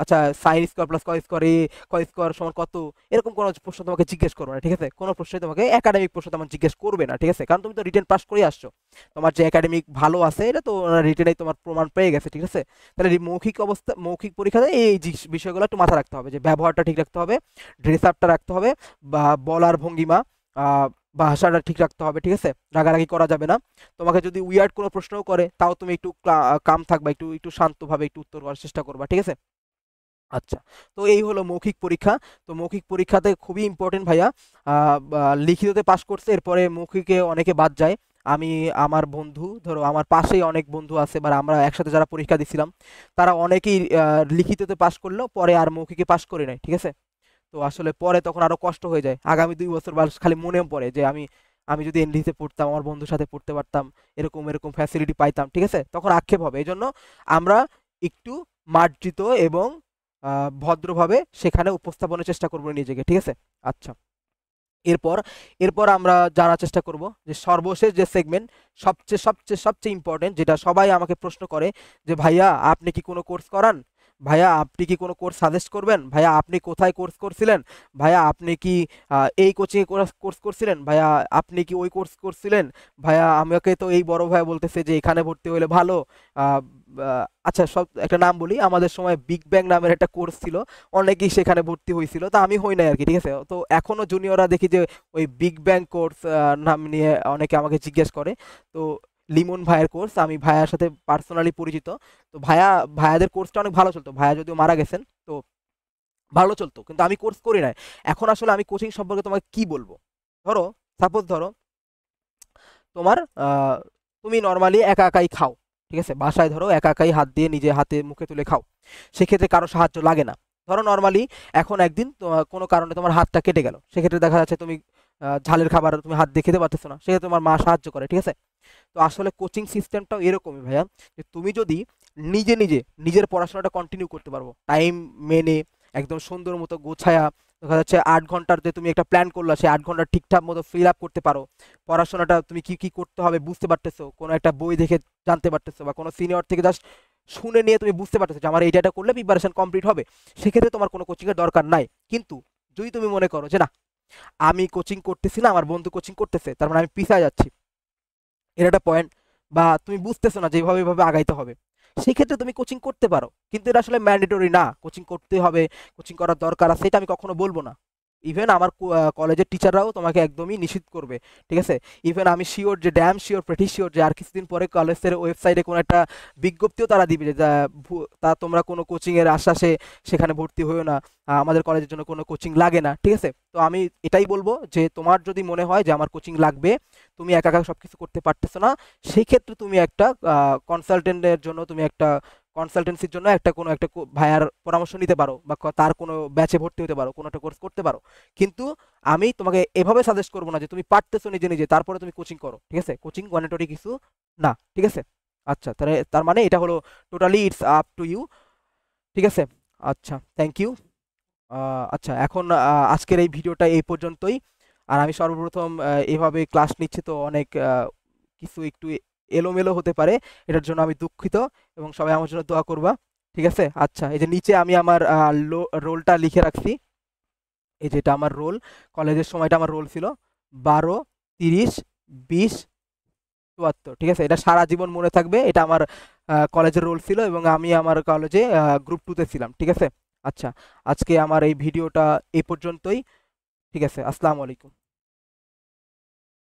আচ্ছা সাইন স্কোয়ার প্লাস কয় স্কোয়ার এ কয় স্কোয়ার সমান কত, এরকম কোনো প্রশ্ন তোমাকে জিজ্ঞেস করবে না, ঠিক আছে। কোনো প্রশ্নই তোমাকে একাডেমিক প্রশ্ন তেমন জিজ্ঞেস করবে না, ঠিক আছে, কারণ তুমি তো রিটেন পাস করে আসছো, তোমার যে একাডেমিক ভালো আছে এটা তো রিটেনেই তোমার প্রমাণ পেয়ে গেছে, ঠিক আছে। তাহলে মৌখিক পরীক্ষাতে এই বিষয়গুলো একটু মাথায় রাখতে হবে, যে ব্যবহারটা ঠিক রাখতে হবে, ড্রেস আপটা রাখতে হবে, বা বলার ভঙ্গিমা, আহ, ভাষাটা ঠিক রাখতে হবে, ঠিক আছে, রাগারাগি করা যাবে না। তোমাকে যদি উইয়ার্ড কোনো প্রশ্নও করে তাও তুমি একটু কাম থাকবা, একটু একটু শান্তভাবে একটু উত্তর করার চেষ্টা করবা, ঠিক আছে। আচ্ছা, তো এই হলো মৌখিক পরীক্ষা। তো মৌখিক পরীক্ষাতে খুবই ইম্পর্টেন্ট ভাইয়া, লিখিততে পাস করছে, এরপরে মৌখিকে অনেকে বাদ যায়। আমি আমার বন্ধু, ধরো আমার পাশেই অনেক বন্ধু আছে, বা আমরা একসাথে যারা পরীক্ষা দিছিলাম তারা অনেকেই লিখিততে পাস করলো, পরে আর মৌখিকে পাস করে নাই, ঠিক আছে। তো আসলে পরে তখন আরো কষ্ট হয়ে যায়, আগামী 2 বছর বা খালি মনে পড়ে যে আমি আমি যদি এনডিসিতে পড়তাম, আমার বন্ধুর সাথে পড়তে পারতাম, এরকম এরকম ফ্যাসিলিটি পাইতাম, ঠিক আছে, তখন আক্ষেপ হবে। এই জন্য আমরা একটু মার্জিত এবং ভদ্রভাবে সেখানে উপস্থাপনের চেষ্টা করবো নিজেকে, ঠিক আছে। আচ্ছা, এরপর এরপর আমরা জানার চেষ্টা করব যে সর্বশেষ যে সেগমেন্ট, সবচেয়ে সবচেয়ে সবচেয়ে ইম্পর্টেন্ট, যেটা সবাই আমাকে প্রশ্ন করে যে ভাইয়া আপনি কি কোনো কোর্স করান, ভাইয়া আপনি কি কোনো কোর্স সাজেস্ট করবেন, ভাইয়া আপনি কোথায় কোর্স করছিলেন, ভাইয়া আপনি কি এই কোচিংয়ে কোর্স করছিলেন, ভাইয়া আপনি কি ওই কোর্স করছিলেন, ভাইয়া আমাকে তো এই বড় ভাই বলতেছে যে এখানে ভর্তি হলে ভালো। আহ, আচ্ছা, সব একটা নাম বলি, আমাদের সময় বিগ ব্যাং নামের একটা কোর্স ছিল, অনেকেই সেখানে ভর্তি হয়েছিল, তা আমি হই নাই আর কি, ঠিক আছে। তো এখনো জুনিয়ররা দেখি যে ওই বিগ ব্যাং কোর্স নাম নিয়ে অনেকে আমাকে জিজ্ঞেস করে। তো লিমন ভাইয়ের কোর্স, আমি ভাইয়ার সাথে পার্সোনালি পরিচিত। তো ভাইয়াদের কোর্সটা অনেক ভালো চলতো, ভাইয়া যদিও মারা গেছেন, তো ভালো চলতো, কিন্তু আমি কোর্স করি নাই। এখন আসলে আমি কোচিং সম্পর্কে তোমাকে কি বলবো, ধরো সাপোজ ধরো তোমার তুমি নর্মালি একা একাই খাও, ঠিক আছে, বাসায় ধরো একা একাই হাত দিয়ে নিজে হাতে মুখে তুলে খাও, সেক্ষেত্রে কারো সাহায্য লাগে না। ধরো নর্মালি এখন একদিন কোনো কারণে তোমার হাতটা কেটে গেল, সেক্ষেত্রে দেখা যাচ্ছে তুমি ঝালের খাবার তুমি হাত দিয়ে খেতে পারতেছো না, সেক্ষেত্রে তোমার মা সাহায্য করে, ঠিক আছে। তো আসলে কোচিং সিস্টেমটাও এরকমই ভাইয়া, যে তুমি যদি নিজে নিজে নিজের পড়াশোনাটা কন্টিনিউ করতে পারবো টাইম মেনে, একদম সুন্দর মতো গোছায়া, দেখা যাচ্ছে 8 ঘন্টার যে তুমি একটা প্ল্যান করলা, সেই 8 ঘন্টা ঠিকঠাক মতো ফিল আপ করতে পারো, পড়াশোনাটা তুমি কি কি করতে হবে বুঝতে পারতেছো, কোনো একটা বই দেখে জানতে পারতেছো, বা কোনো সিনিয়র থেকে জাস্ট শুনে নিয়ে তুমি বুঝতে পারতেছো যে আমার এইটা করলে প্রিপারেশন কমপ্লিট হবে, সেক্ষেত্রে তোমার কোনো কোচিংয়ের দরকার নাই। কিন্তু যদি তুমি মনে করো যে না, আমি কোচিং করতেছি না, আমার বন্ধু কোচিং করতেছে, তার মানে আমি পিছায় যাচ্ছি, এর একটা পয়েন্ট, বা তুমি বুঝতেছো না যে এইভাবে এইভাবে আগাইতে হবে, সেই ক্ষেত্রে তুমি কোচিং করতে পারো, কিন্তু এটা আসলে ম্যান্ডেটরি না, কোচিং করতে হবে, কোচিং করার দরকার আছে এটা আমি কখনো বলবো না। ইভেন আমার কলেজের টিচাররাও তোমাকে একদমই নিষিদ্ধ করবে, ঠিক আছে। ইভেন আমি শিওর, যে ড্যাম শিওর, প্রেটি শিওর, যে আর কিছুদিন পরে কলেজের ওয়েবসাইটে কোনো একটা বিজ্ঞপ্তিও তারা দিবে যে তা তোমরা কোনো কোচিংয়ের আশ্বাসে সেখানে ভর্তি হয়েও না, আমাদের কলেজের জন্য কোনো কোচিং লাগে না, ঠিক আছে। তো আমি এটাই বলবো যে তোমার যদি মনে হয় যে আমার কোচিং লাগবে, তুমি একা একা সব কিছু করতে পারতেছো না, সেই ক্ষেত্রে তুমি একটা কনসালটেন্টের জন্য, তুমি একটা কনসালটেন্সির জন্য একটা কোনো একটা ভাইয়ার পরামর্শ নিতে পারো, বা তার কোনো ব্যাচে ভর্তি হতে পারো, কোনো একটা কোর্স করতে পারো। কিন্তু আমি তোমাকে এভাবে সাজেস্ট করবো না যে তুমি পারতেছো নিজে নিজে তারপরে তুমি কোচিং করো, ঠিক আছে, কোচিং ম্যান্ডেটরি কিছু না, ঠিক আছে। আচ্ছা, তাহলে তার মানে এটা হলো totally it's up to you, ঠিক আছে। আচ্ছা, থ্যাংক ইউ। আচ্ছা, এখন আজকের এই ভিডিওটা এই পর্যন্তই। আর আমি সর্বপ্রথম এভাবে ক্লাস নিচ্ছি, তো অনেক কিছু একটু এলোমেলো হতে পারে, এটার জন্য আমি দুঃখিত, এবং সবাই আমার জন্য দোয়া করবা, ঠিক আছে। আচ্ছা, এই যে নিচে আমি আমার রোলটা লিখে রাখছি, এই যেটা আমার রোল, কলেজের সময়টা আমার রোল ছিল 12, 30, 20, 74, ঠিক আছে, এটা সারা জীবন মনে থাকবে, এটা আমার কলেজের রোল ছিল, এবং আমি আমার কলেজে গ্রুপ 2-তে ছিলাম, ঠিক আছে। আচ্ছা, আজকে আমার এই ভিডিওটা এই পর্যন্তই, ঠিক আছে, আসসালামু আলাইকুম।